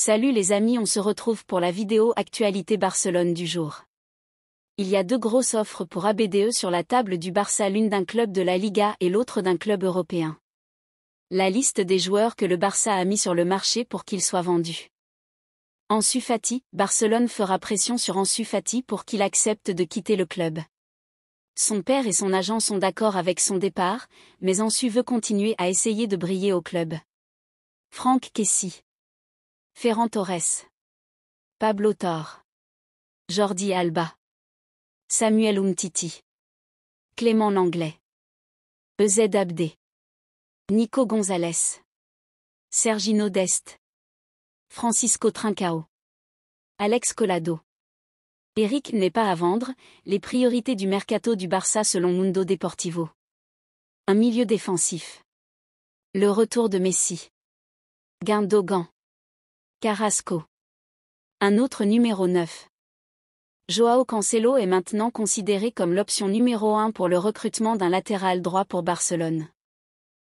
Salut les amis, on se retrouve pour la vidéo Actualité Barcelone du jour. Il y a deux grosses offres pour ABDE sur la table du Barça, l'une d'un club de la Liga et l'autre d'un club européen. La liste des joueurs que le Barça a mis sur le marché pour qu'ils soient vendus. Ansu Fati, Barcelone fera pression sur Ansu Fati pour qu'il accepte de quitter le club. Son père et son agent sont d'accord avec son départ, mais Ansu veut continuer à essayer de briller au club. Franck Kessie, Ferran Torres, Pablo Torre, Jordi Alba, Samuel Umtiti, Clément Langlais, Ezzed Abdé, Nico Gonzalez, Sergino Dest, Francisco Trincao, Alex Collado. Eric n'est pas à vendre, les priorités du mercato du Barça selon Mundo Deportivo. Un milieu défensif. Le retour de Messi. Gundogan. Carrasco. Un autre numéro 9. Joao Cancelo est maintenant considéré comme l'option numéro 1 pour le recrutement d'un latéral droit pour Barcelone.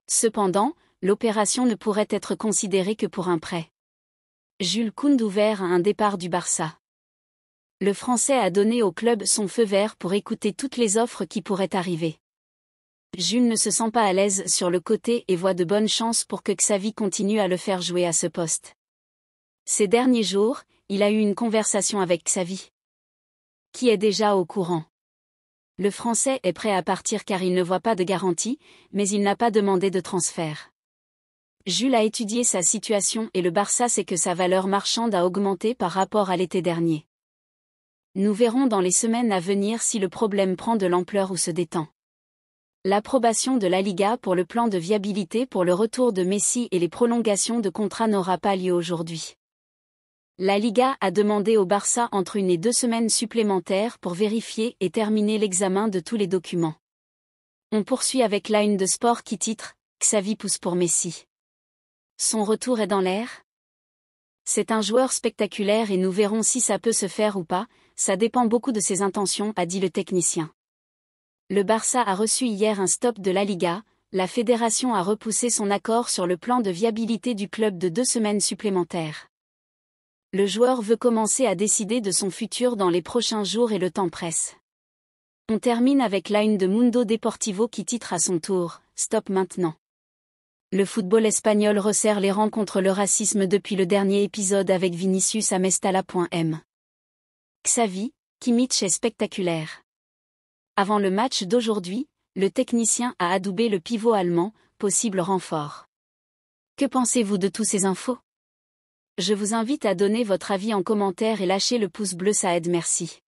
Cependant, l'opération ne pourrait être considérée que pour un prêt. Jules Koundé ouvert à un départ du Barça. Le Français a donné au club son feu vert pour écouter toutes les offres qui pourraient arriver. Jules ne se sent pas à l'aise sur le côté et voit de bonnes chances pour que Xavi continue à le faire jouer à ce poste. Ces derniers jours, il a eu une conversation avec Xavi, qui est déjà au courant. Le Français est prêt à partir car il ne voit pas de garantie, mais il n'a pas demandé de transfert. Jules a étudié sa situation et le Barça sait que sa valeur marchande a augmenté par rapport à l'été dernier. Nous verrons dans les semaines à venir si le problème prend de l'ampleur ou se détend. L'approbation de la Liga pour le plan de viabilité pour le retour de Messi et les prolongations de contrat n'aura pas lieu aujourd'hui. La Liga a demandé au Barça entre 1 et 2 semaines supplémentaires pour vérifier et terminer l'examen de tous les documents. On poursuit avec la une de Sport qui titre « Xavi pousse pour Messi ». Son retour est dans l'air ? C'est un joueur spectaculaire et nous verrons si ça peut se faire ou pas, ça dépend beaucoup de ses intentions, a dit le technicien. Le Barça a reçu hier un stop de la Liga, la fédération a repoussé son accord sur le plan de viabilité du club de 2 semaines supplémentaires. Le joueur veut commencer à décider de son futur dans les prochains jours et le temps presse. On termine avec la une de Mundo Deportivo qui titre à son tour « Stop maintenant ». Le football espagnol resserre les rangs contre le racisme depuis le dernier épisode avec Vinicius à Mestalla.m. Xavi, Kimmich est spectaculaire. Avant le match d'aujourd'hui, le technicien a adoubé le pivot allemand, possible renfort. Que pensez-vous de tous ces infos ? Je vous invite à donner votre avis en commentaire et lâcher le pouce bleu, ça aide, merci.